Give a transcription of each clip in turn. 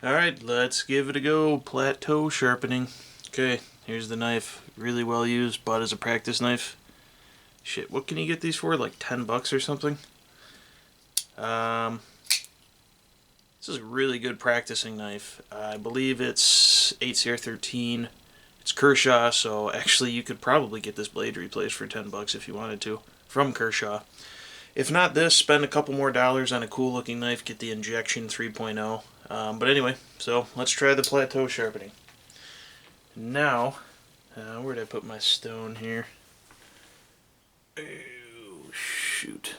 Alright, let's give it a go. Plateau sharpening. Okay, here's the knife. Really well used, bought as a practice knife. Shit, what can you get these for? Like 10 bucks or something? This is a really good practicing knife. I believe it's 8CR13. It's Kershaw, so actually you could probably get this blade replaced for 10 bucks if you wanted to, from Kershaw. If not this, spend a couple more dollars on a cool looking knife, get the Injection 3.0. But anyway, so let's try the Plateau sharpening. Now, where did I put my stone here? Oh, shoot.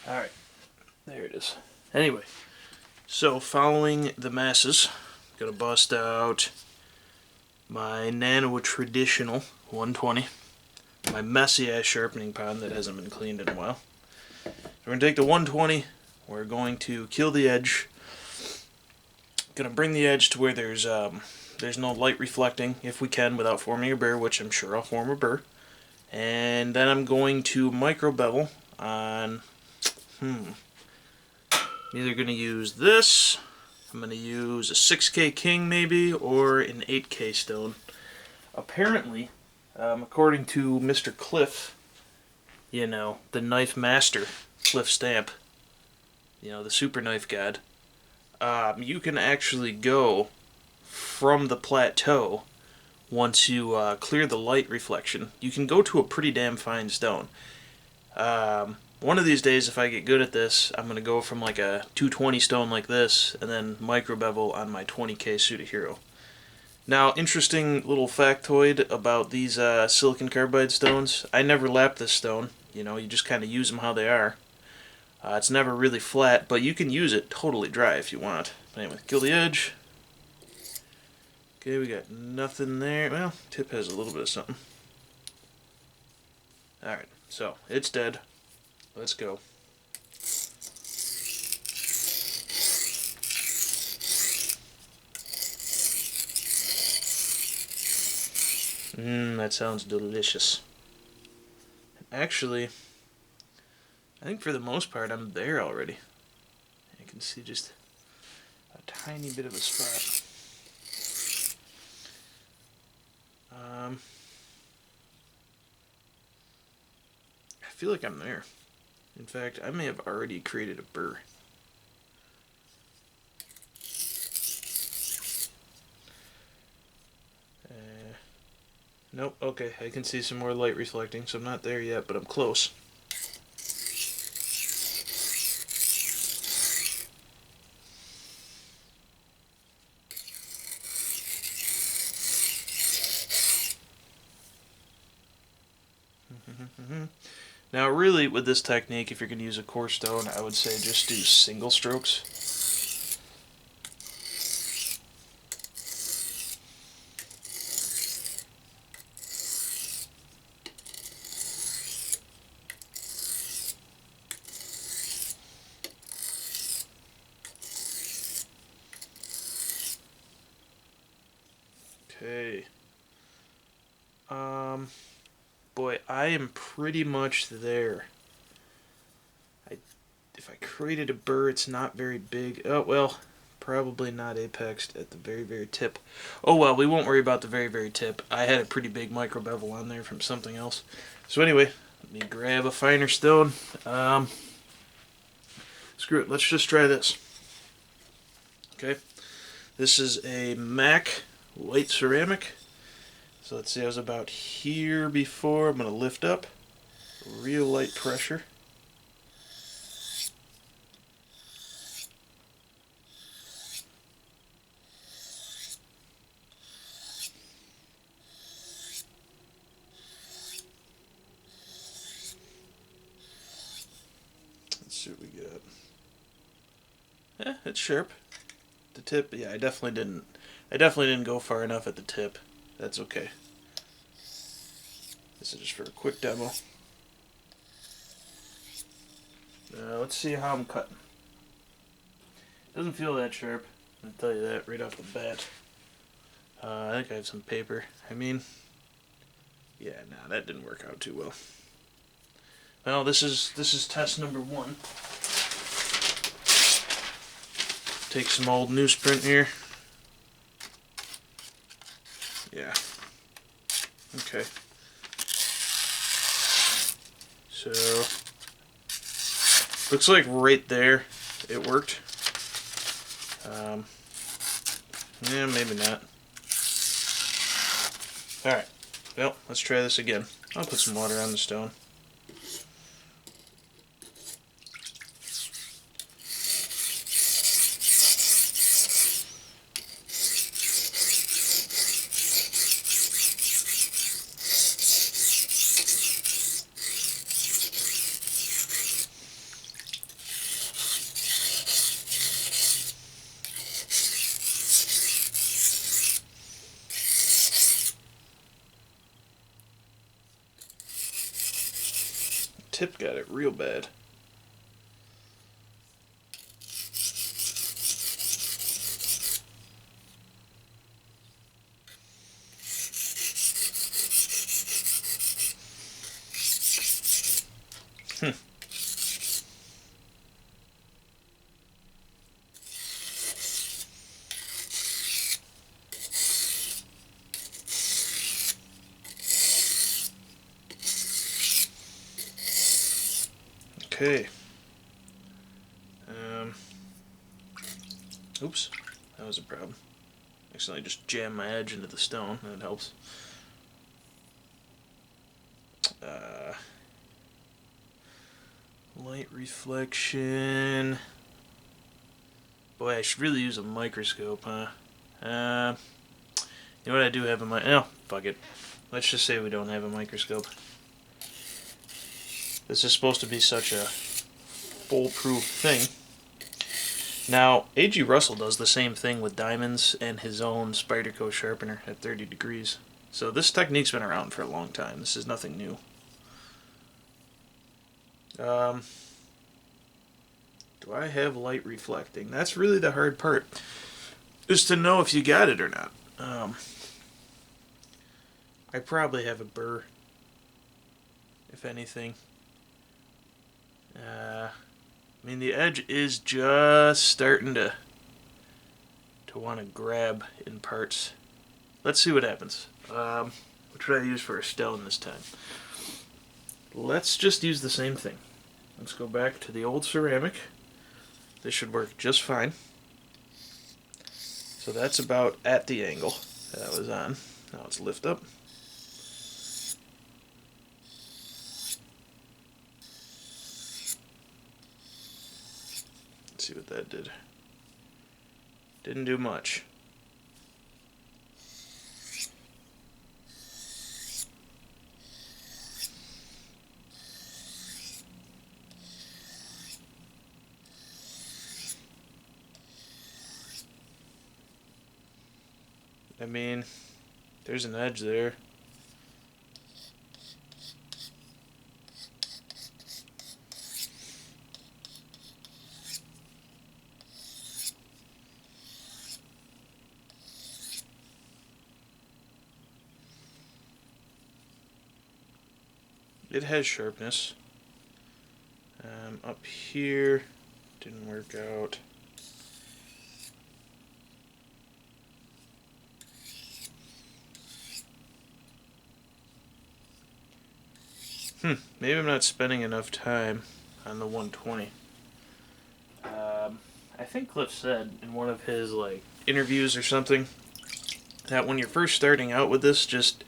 Alright, there it is. Anyway, so following the masses, I'm going to bust out my Naniwa traditional 120, my messy ass sharpening pod that hasn't been cleaned in a while. So we're going to take the 120, we're going to kill the edge, going to bring the edge to where there's no light reflecting, if we can, without forming a burr, which I'm sure I'll form a burr. And then I'm going to micro bevel on, I'm either going to use this, I'm going to use a 6K King maybe, or an 8K stone. Apparently, according to Mr. Cliff, you know, the knife master, Cliff Stamp, you know, the super knife god, you can actually go from the plateau, once you clear the light reflection, you can go to a pretty damn fine stone. One of these days, if I get good at this, I'm going to go from like a 220 stone like this, and then micro bevel on my 20K Pseudo-Hero. Now, interesting little factoid about these silicon carbide stones. I never lap this stone. You know, you just kind of use them how they are. It's never really flat, but you can use it totally dry if you want. But anyway, kill the edge. Okay, we got nothing there. Well, tip has a little bit of something. Alright, so it's dead. Let's go. That sounds delicious. Actually, I think for the most part I'm there already. You can see just a tiny bit of a spot. I feel like I'm there. In fact, I may have already created a burr. Nope, okay, I can see some more light reflecting, so I'm not there yet, but I'm close. Now really, with this technique, if you're going to use a coarse stone, I would say just do single strokes. Okay. Boy, I am pretty much there. If I created a burr, it's not very big. Oh, well, probably not apexed at the very, very tip. Oh, well, we won't worry about the very, very tip. I had a pretty big micro bevel on there from something else. So anyway, let me grab a finer stone. Screw it, let's just try this. Okay, this is a MAC white ceramic. So let's see, I was about here before. I'm going to lift up. Real light pressure. Let's see what we got. Yeah, it's sharp. The tip, yeah, I definitely didn't go far enough at the tip. That's okay. This is just for a quick demo. Let's see how I'm cutting. Doesn't feel that sharp. I'll tell you that right off the bat. I think I have some paper. I mean, Yeah, nah, that didn't work out too well. Well, this is test number 1. Take some old newsprint here. Yeah. Okay. So, looks like right there it worked. Yeah, maybe not. Alright, well, let's try this again. I'll put some water on the stone. Tip got it real bad. Okay. Oops, that was a problem. Accidentally just jammed my edge into the stone. That helps. Light reflection. Boy, I should really use a microscope, huh? You know what I do have in my... Oh, fuck it. Let's just say we don't have a microscope. This is supposed to be such a foolproof thing. Now, A.G. Russell does the same thing with diamonds and his own Spyderco sharpener at 30 degrees. So this technique's been around for a long time. This is nothing new. Do I have light reflecting? That's really the hard part, is to know if you got it or not. I probably have a burr, if anything. I mean, the edge is just starting to want to grab in parts. Let's see what happens. What should I use for a stone this time? Let's just use the same thing. Let's go back to the old ceramic. This should work just fine. So that's about at the angle that was on. Now let's lift up. Let's see what that did. Didn't do much. I mean, there's an edge there. It has sharpness. Up here, didn't work out. Maybe I'm not spending enough time on the 120. I think Cliff said in one of his interviews or something that when you're first starting out with this, just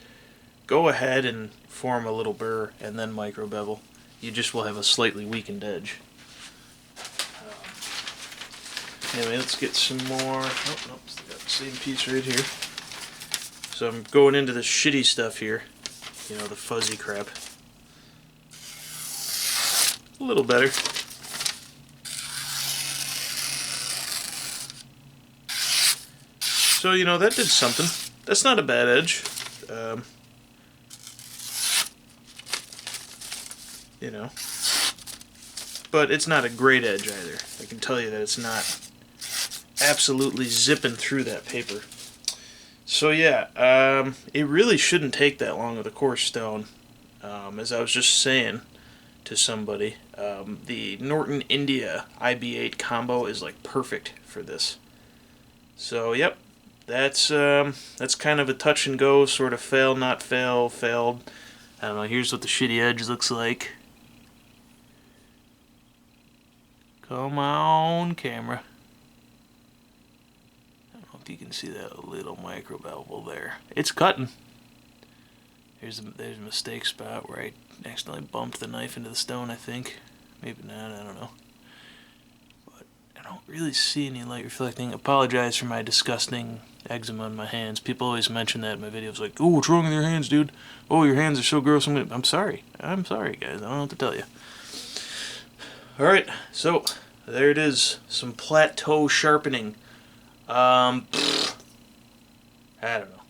go ahead and form a little burr and then micro bevel. You just will have a slightly weakened edge. Anyway, let's get some more. Oh, no, still got the same piece right here. So I'm going into the shitty stuff here. You know, the fuzzy crap. A little better. So, you know, that did something. That's not a bad edge. You know. But it's not a great edge either. I can tell you that it's not absolutely zipping through that paper. So yeah, it really shouldn't take that long with a coarse stone. As I was just saying to somebody, the Norton India IB8 combo is like perfect for this. So yep, that's kind of a touch and go sort of fail, not fail, failed. I don't know. Here's what the shitty edge looks like. Come on, camera. I don't know if you can see that little micro bevel there. It's cutting. There's a mistake spot where I accidentally bumped the knife into the stone, I think. Maybe not, I don't know. But I don't really see any light reflecting. Apologize for my disgusting eczema on my hands. People always mention that in my videos, like, oh, what's wrong with your hands, dude? Oh, your hands are so gross. I'm sorry. I'm sorry, guys. I don't know what to tell you. Alright, so there it is. Some Plateau sharpening. I don't know.